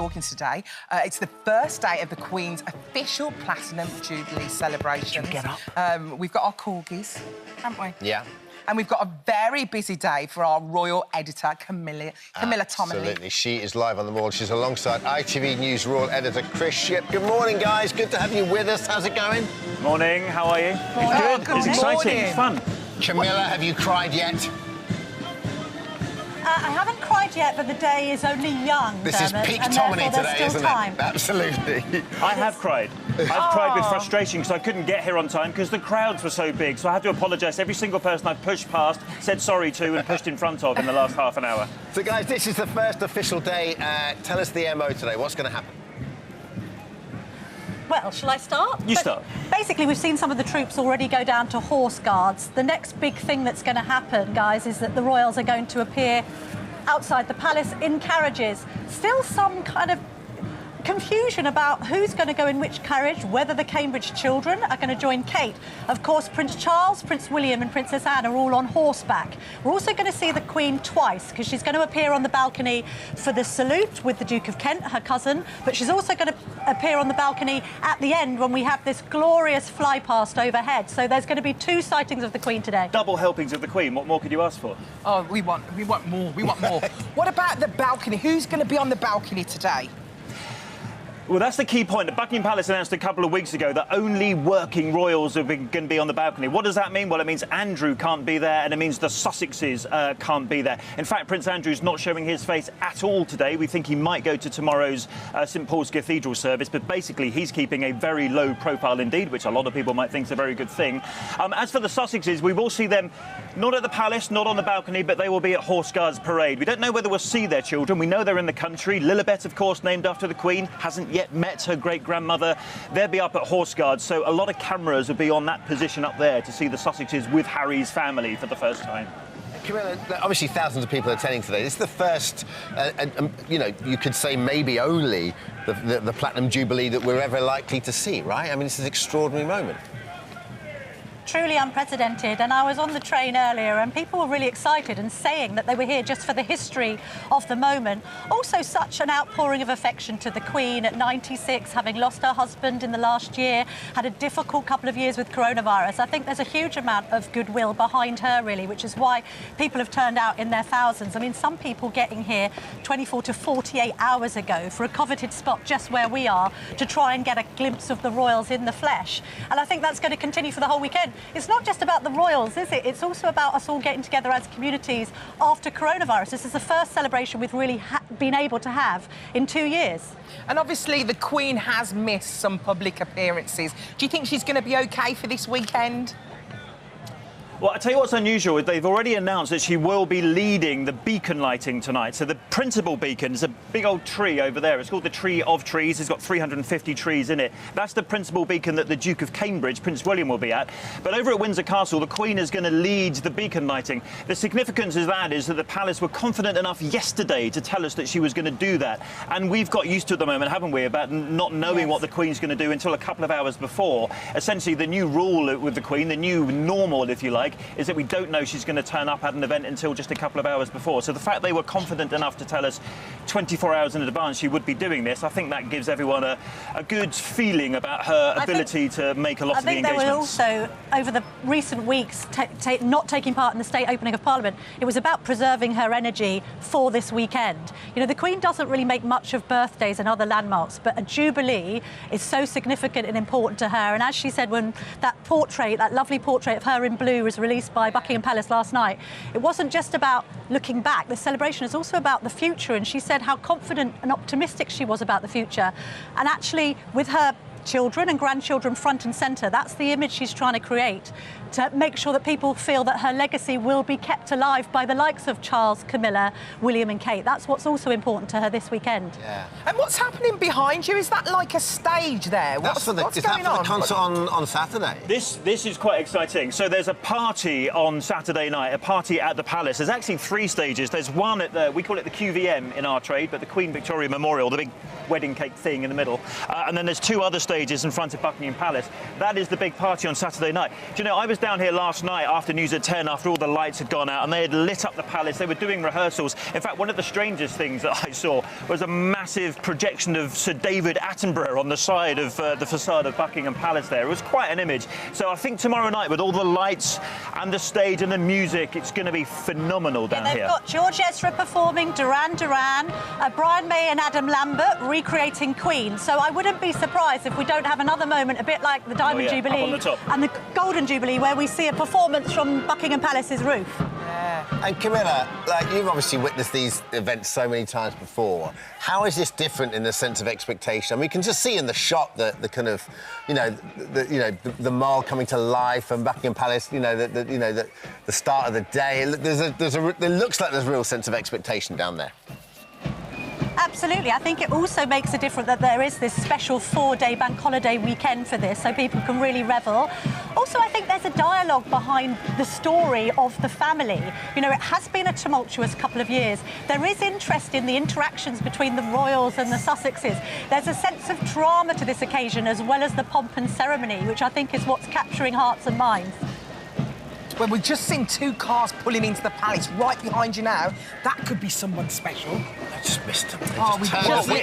talking today. It's the first day of the Queen's official Platinum Jubilee celebration. Get up. We've got our corgis, haven't we? Yeah. And we've got a very busy day for our royal editor, Camilla Tominey. Absolutely. She is live on the Mall. She's alongside ITV News royal editor Chris Shipp. Good morning, guys. Good to have you with us. How's it going? Morning. How are you? Morning. Good. It's exciting. It's fun. Camilla, have you cried yet? I haven't cried yet, but the day is only young, This Dermot, is peak and Tominey therefore today, there's isn't still time. it? Absolutely. I have cried. I've cried with frustration because I couldn't get here on time because the crowds were so big. So I had to apologise to every single person I've pushed past, said sorry to and pushed in front of in the last half an hour. So, guys, this is the first official day. Tell us the MO today. What's going to happen? Well, shall I start? You start. Basically, we've seen some of the troops already go down to horse guards. The next big thing that's going to happen, guys, is that the royals are going to appear outside the palace in carriages. Still some kind of confusion about who's going to go in which carriage, whether the Cambridge children are going to join Kate. Of course, Prince Charles, Prince William and Princess Anne are all on horseback. We're also going to see the Queen twice because she's going to appear on the balcony for the salute with the Duke of Kent, her cousin, but she's also going to appear on the balcony at the end when we have this glorious fly past overhead. So there's going to be two sightings of the Queen today. Double helpings of the Queen. What more could you ask for? Oh, we want more. We want more. What about the balcony? Who's going to be on the balcony today? Well, that's the key point. The Buckingham Palace announced a couple of weeks ago that only working royals are going to be on the balcony. What does that mean? Well, it means Andrew can't be there, and it means the Sussexes can't be there. In fact, Prince Andrew's not showing his face at all today. We think he might go to tomorrow's St Paul's Cathedral service, but basically he's keeping a very low profile indeed, which a lot of people might think is a very good thing. As for the Sussexes, we will see them not at the palace, not on the balcony, but they will be at Horse Guards Parade. We don't know whether we'll see their children. We know they're in the country. Lilibet, of course, named after the Queen, hasn't yet met her great-grandmother. They'll be up at Horse Guards, so a lot of cameras will be on that position up there to see the Sussexes with Harry's family for the first time. Camilla, obviously thousands of people are attending today. This is the first, you know, you could say maybe only the Platinum Jubilee that we're ever likely to see, right? I mean, this is an extraordinary moment. Truly unprecedented, and I was on the train earlier and people were really excited and saying that they were here just for the history of the moment. Also such an outpouring of affection to the Queen at 96, having lost her husband in the last year, had a difficult couple of years with coronavirus. I think there's a huge amount of goodwill behind her, really, which is why people have turned out in their thousands. I mean, some people getting here 24 to 48 hours ago for a coveted spot just where we are to try and get a glimpse of the royals in the flesh. And I think that's going to continue for the whole weekend. It's not just about the royals, is it? It's also about us all getting together as communities after coronavirus. This is the first celebration we've really been able to have in 2 years. And obviously the Queen has missed some public appearances. Do you think she's going to be OK for this weekend? Well, I'll tell you what's unusual. They've already announced that she will be leading the beacon lighting tonight. So the principal beacon is a big old tree over there. It's called the Tree of Trees. It's got 350 trees in it. That's the principal beacon that the Duke of Cambridge, Prince William, will be at. But over at Windsor Castle, the Queen is going to lead the beacon lighting. The significance of that is that the palace were confident enough yesterday to tell us that she was going to do that. And we've got used to at the moment, haven't we, about not knowing what the Queen's going to do until a couple of hours before. Essentially, the new rule with the Queen, the new normal, if you like, is that we don't know she's going to turn up at an event until just a couple of hours before. So the fact they were confident enough to tell us 24 hours in advance she would be doing this, I think that gives everyone a good feeling about her ability to make a lot of the engagements. I think there were also, over the recent weeks, not taking part in the state opening of Parliament, it was about preserving her energy for this weekend. You know, the Queen doesn't really make much of birthdays and other landmarks, but a Jubilee is so significant and important to her. And as she said, when that portrait, that lovely portrait of her in blue was released by Buckingham Palace last night, it wasn't just about looking back. The celebration is also about the future, and she said how confident and optimistic she was about the future. And actually, with her children and grandchildren front and centre, that's the image she's trying to create, to make sure that people feel that her legacy will be kept alive by the likes of Charles, Camilla, William and Kate. That's what's also important to her this weekend. Yeah. And what's happening behind you? Is that like a stage there? What's going on? Is that for the concert on Saturday? This is quite exciting. So there's a party on Saturday night, a party at the Palace. There's actually 3 stages. There's one at the, we call it the QVM in our trade, but the Queen Victoria Memorial, the big wedding cake thing in the middle. And then there's 2 other stages stages in front of Buckingham Palace. That is the big party on Saturday night. Do you know, I was down here last night after news at 10, after all the lights had gone out, and they had lit up the palace. They were doing rehearsals. In fact, one of the strangest things that I saw was a massive projection of Sir David Attenborough on the side of the facade of Buckingham Palace there. It was quite an image. So I think tomorrow night, with all the lights and the stage and the music, it's going to be phenomenal down here. They've got George Ezra performing, Duran Duran, Brian May and Adam Lambert recreating Queen. So I wouldn't be surprised if we don't have another moment a bit like the Diamond Jubilee on the top. and the Golden Jubilee, where we see a performance from Buckingham Palace's roof. And Camilla, like, you've obviously witnessed these events so many times before. How is this different in the sense of expectation? I mean, we can just see in the shot the kind of, the Mall coming to life and Buckingham Palace. The start of the day. It looks like there's a real sense of expectation down there. Absolutely. I think it also makes a difference that there is this special 4-day bank holiday weekend for this, so people can really revel. Also, I think there's a dialogue behind the story of the family. You know, it has been a tumultuous couple of years. There is interest in the interactions between the royals and the Sussexes. There's a sense of drama to this occasion, as well as the pomp and ceremony, which I think is what's capturing hearts and minds. Well, we've just seen 2 cars pulling into the palace right behind you now. That could be someone special. I just missed them.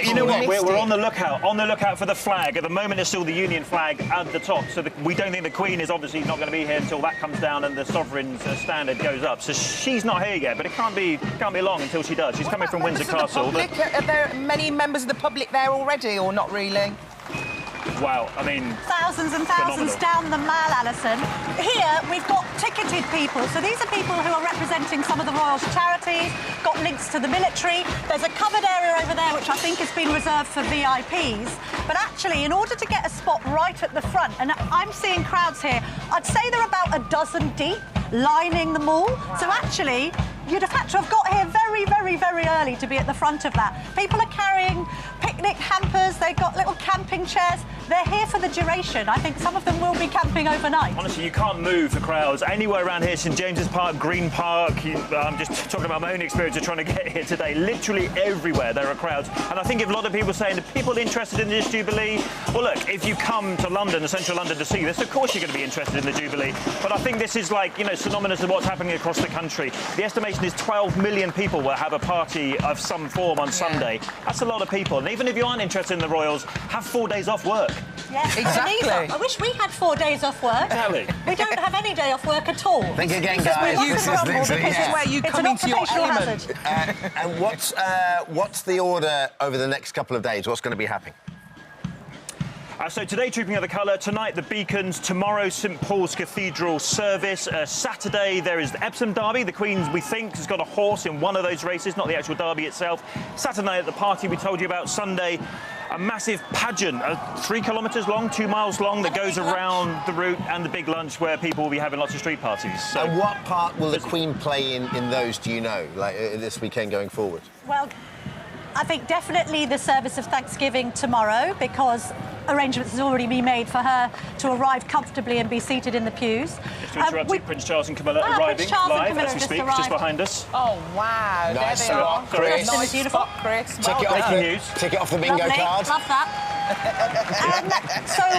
You know what? We're on the lookout for the flag. At the moment, it's still the Union flag at the top. So we don't think the Queen is obviously not going to be here until that comes down and the Sovereign's standard goes up. So she's not here yet, but it can't be long until she does. She's coming from Windsor Castle. Are there many members of the public there already, or not really? Wow, I mean... Thousands and thousands down the Mall, Alison. Here, we've got ticketed people. So these are people who are representing some of the royal charities, got links to the military. There's a covered area over there, which I think has been reserved for VIPs. But actually, in order to get a spot right at the front, and I'm seeing crowds here, I'd say they're about a dozen deep, lining the Mall. Wow. So actually, you'd have had to have got here very, very, very early to be at the front of that. People are carrying picnic hampers, they've got little camping chairs. They're here for the duration. I think some of them will be camping overnight. Honestly, you can't move for crowds anywhere around here. St James's Park, Green Park. I'm just talking about my own experience of trying to get here today. Literally everywhere there are crowds. And I think if a lot of people are saying, are people interested in this Jubilee? Well, look, if you come to London, central London, to see this, of course you're going to be interested in the Jubilee. But I think this is like, synonymous with what's happening across the country. The estimation is 12 million people will have a party of some form on Sunday. That's a lot of people. And even if you aren't interested in the Royals, have 4 days off work. Yes, exactly. I wish we had 4 days off work. Exactly. We don't have any day off work at all. Think again, guys. This is where you come into your element. And what's the order over the next couple of days? What's going to be happening? So today, Trooping of the Colour. Tonight, the Beacons. Tomorrow, St Paul's Cathedral service. Saturday, there is the Epsom Derby. The Queen, we think, has got a horse in one of those races, not the actual Derby itself. Saturday night at the party we told you about. Sunday, a massive pageant, 3 kilometres long, 2 miles long, that goes around the route, and the big lunch where people will be having lots of street parties. So, and what part will the Queen play in those, do you know, like this weekend going forward? Well, I think definitely the service of Thanksgiving tomorrow, because arrangements has already been made for her to arrive comfortably and be seated in the pews. Just to interrupt you, Prince Charles and Camilla arriving live as we speak, just behind us. Oh, wow. Nice there they are. Chris. Nice spot, Chris. Tick it off the bingo card. Love that.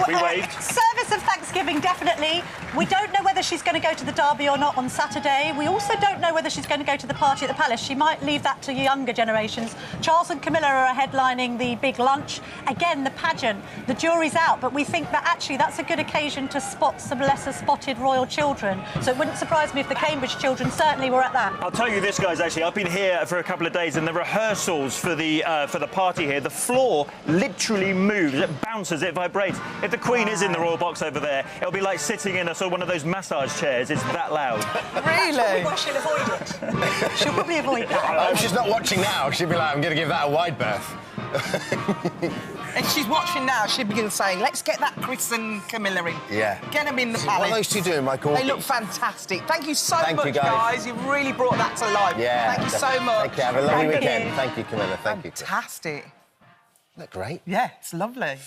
We waved. Service of Thanksgiving, definitely. We don't know whether she's going to go to the Derby or not on Saturday. We also don't know whether she's going to go to the party at the Palace. She might leave that to younger generations. Charles and Camilla are headlining the big lunch. Again, the pageant. The jury's out, but we think that actually that's a good occasion to spot some lesser spotted royal children. So it wouldn't surprise me if the Cambridge children certainly were at that. I'll tell you this, guys, actually. I've been here for a couple of days, and the rehearsals for the party here, the floor literally moves. It bounces, it vibrates. If the Queen is in the royal box over there, it'll be like sitting in one of those massage chairs. It's that loud. Really? Well, she'll avoid it. She'll probably avoid that. If she's not watching now, she'll be like, I'm going to give that a wide berth. If she's watching now, she'll begin saying, let's get that Chris and Camilla in. Yeah. Get them in the palace. What are those two doing, Michael? They look fantastic. Thank you so much, you, guys. You've really brought that to life. Yeah. Thank you so much. Thank you. Have a lovely weekend. Thank you, Camilla. Thank you. Fantastic. Look great. Yeah, it's lovely.